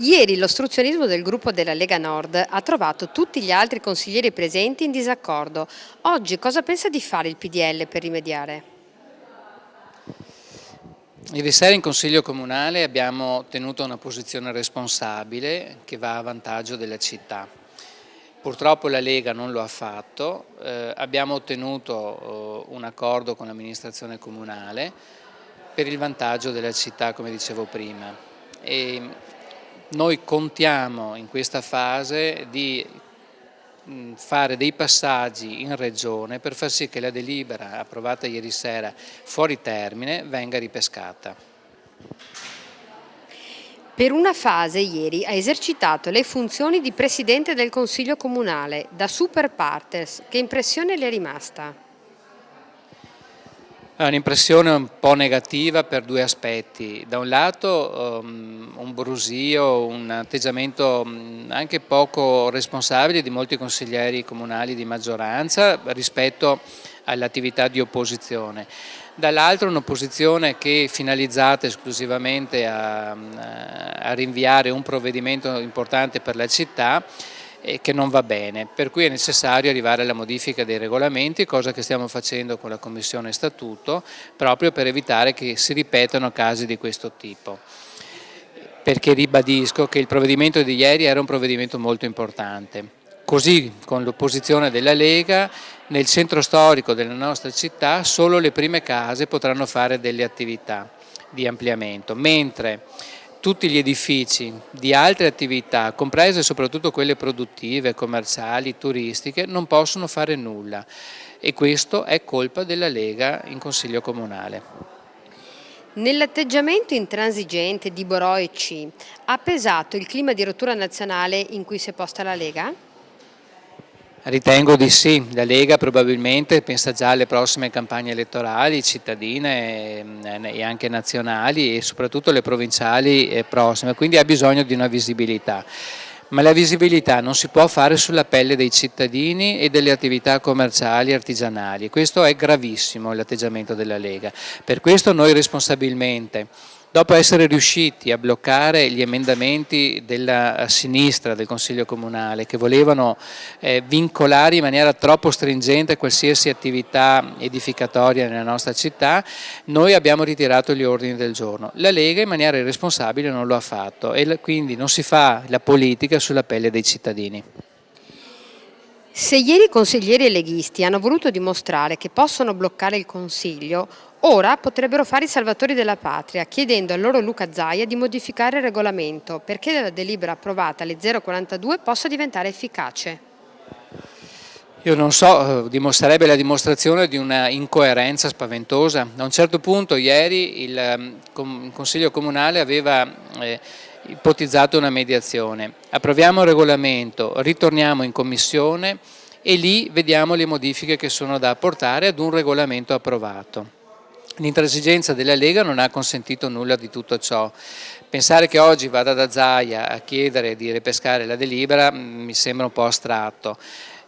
Ieri l'ostruzionismo del gruppo della Lega Nord ha trovato tutti gli altri consiglieri presenti in disaccordo. Oggi cosa pensa di fare il PDL per rimediare? Ieri sera in Consiglio Comunale abbiamo tenuto una posizione responsabile che va a vantaggio della città. Purtroppo la Lega non lo ha fatto, abbiamo ottenuto un accordo con l'amministrazione comunale per il vantaggio della città, come dicevo prima. E noi contiamo in questa fase di fare dei passaggi in Regione per far sì che la delibera approvata ieri sera fuori termine venga ripescata. Per una fase ieri ha esercitato le funzioni di Presidente del Consiglio Comunale, da super partes. Che impressione le è rimasta? È un'impressione un po' negativa per due aspetti. Da un lato un brusio, un atteggiamento anche poco responsabile di molti consiglieri comunali di maggioranza rispetto all'attività di opposizione. Dall'altro un'opposizione che è finalizzata esclusivamente a rinviare un provvedimento importante per la città e che non va bene, per cui è necessario arrivare alla modifica dei regolamenti, cosa che stiamo facendo con la Commissione Statuto, proprio per evitare che si ripetano casi di questo tipo. Perché ribadisco che il provvedimento di ieri era un provvedimento molto importante. Così con l'opposizione della Lega, nel centro storico della nostra città solo le prime case potranno fare delle attività di ampliamento, mentre tutti gli edifici di altre attività, comprese soprattutto quelle produttive, commerciali, turistiche, non possono fare nulla e questo è colpa della Lega in Consiglio Comunale. Nell'atteggiamento intransigente di Borò e C ha pesato il clima di rottura nazionale in cui si è posta la Lega? Ritengo di sì, la Lega probabilmente pensa già alle prossime campagne elettorali cittadine e anche nazionali e soprattutto le provinciali prossime, quindi ha bisogno di una visibilità. Ma la visibilità non si può fare sulla pelle dei cittadini e delle attività commerciali e artigianali. Questo è gravissimo l'atteggiamento della Lega. Per questo noi responsabilmente, dopo essere riusciti a bloccare gli emendamenti della sinistra del Consiglio Comunale che volevano vincolare in maniera troppo stringente qualsiasi attività edificatoria nella nostra città, noi abbiamo ritirato gli ordini del giorno. La Lega in maniera irresponsabile non lo ha fatto e quindi non si fa la politica sulla pelle dei cittadini. Se ieri i consiglieri leghisti hanno voluto dimostrare che possono bloccare il Consiglio, ora potrebbero fare i salvatori della patria, chiedendo al loro Luca Zaia di modificare il regolamento perché la delibera approvata alle 042 possa diventare efficace. Io non so, dimostrerebbe la dimostrazione di una incoerenza spaventosa. A un certo punto ieri il Consiglio Comunale aveva ipotizzato una mediazione. Approviamo il regolamento, ritorniamo in Commissione e lì vediamo le modifiche che sono da apportare ad un regolamento approvato. L'intransigenza della Lega non ha consentito nulla di tutto ciò. Pensare che oggi vada da Zaia a chiedere di ripescare la delibera mi sembra un po' astratto.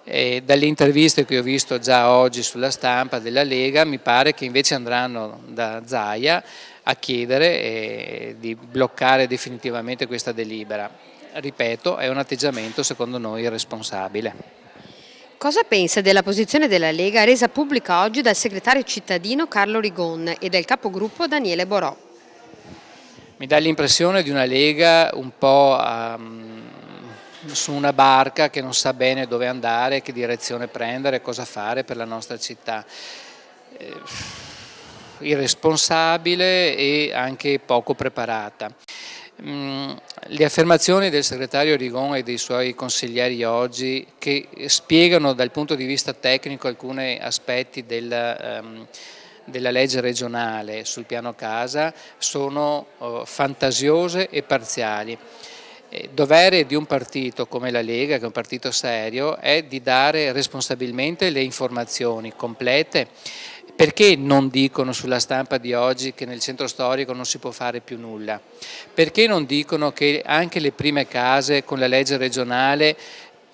Dalle interviste che ho visto già oggi sulla stampa della Lega mi pare che invece andranno da Zaia a chiedere di bloccare definitivamente questa delibera. Ripeto, è un atteggiamento secondo noi irresponsabile. Cosa pensa della posizione della Lega resa pubblica oggi dal segretario cittadino Carlo Rigon e del capogruppo Daniele Borò? Mi dà l'impressione di una Lega un po' su una barca che non sa bene dove andare, che direzione prendere, cosa fare per la nostra città. Irresponsabile e anche poco preparata. Le affermazioni del segretario Rigon e dei suoi consiglieri oggi che spiegano dal punto di vista tecnico alcuni aspetti della legge regionale sul piano casa sono fantasiose e parziali. Dovere di un partito come la Lega, che è un partito serio, è di dare responsabilmente le informazioni complete. Perché non dicono sulla stampa di oggi che nel centro storico non si può fare più nulla? Perché non dicono che anche le prime case con la legge regionale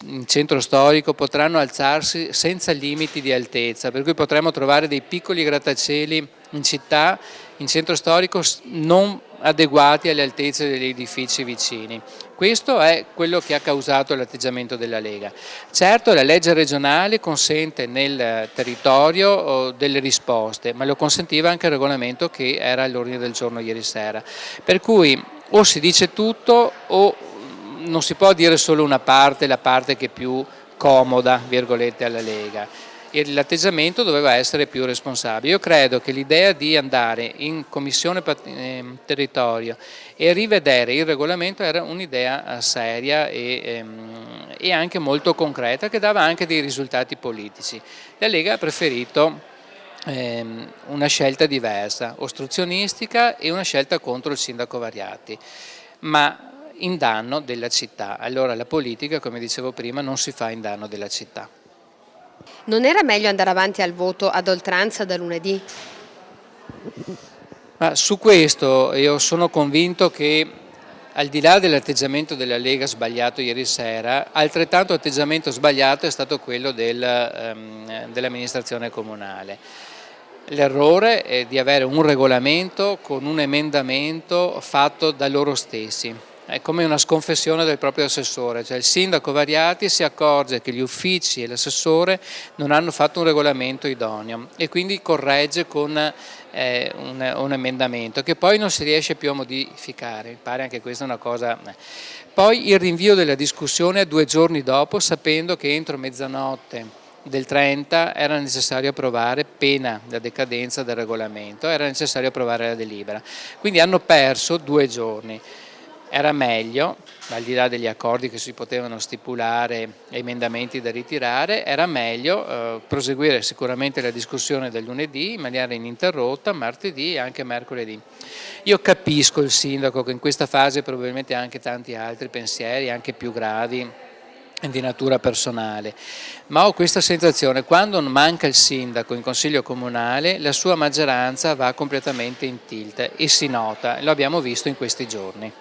in centro storico potranno alzarsi senza limiti di altezza, per cui potremmo trovare dei piccoli grattacieli in città, in centro storico, non adeguati alle altezze degli edifici vicini. Questo è quello che ha causato l'atteggiamento della Lega. Certo, la legge regionale consente nel territorio delle risposte, ma lo consentiva anche il regolamento che era all'ordine del giorno ieri sera. Per cui o si dice tutto o non si può dire solo una parte, la parte che è più comoda, virgolette, alla Lega. E l'atteggiamento doveva essere più responsabile. Io credo che l'idea di andare in Commissione Territorio e rivedere il regolamento era un'idea seria e anche molto concreta, che dava anche dei risultati politici. La Lega ha preferito una scelta diversa, ostruzionistica, e una scelta contro il sindaco Variati, ma in danno della città. Allora la politica, come dicevo prima, non si fa in danno della città. Non era meglio andare avanti al voto ad oltranza da lunedì? Ma su questo io sono convinto che, al di là dell'atteggiamento della Lega sbagliato ieri sera, altrettanto atteggiamento sbagliato è stato quello dell'amministrazione comunale. L'errore è di avere un regolamento con un emendamento fatto da loro stessi. È come una sconfessione del proprio assessore, cioè il sindaco Variati si accorge che gli uffici e l'assessore non hanno fatto un regolamento idoneo e quindi corregge con un emendamento che poi non si riesce più a modificare. Mi pare anche questa una cosa. Poi il rinvio della discussione a 2 giorni dopo, sapendo che entro mezzanotte del 30 era necessario approvare, pena la decadenza del regolamento, era necessario approvare la delibera. Quindi hanno perso 2 giorni. Era meglio, al di là degli accordi che si potevano stipulare e emendamenti da ritirare, era meglio proseguire sicuramente la discussione del lunedì in maniera ininterrotta, martedì e anche mercoledì. Io capisco il sindaco che in questa fase probabilmente ha anche tanti altri pensieri, anche più gravi, di natura personale, ma ho questa sensazione: quando manca il sindaco in consiglio comunale, la sua maggioranza va completamente in tilt e si nota, lo abbiamo visto in questi giorni.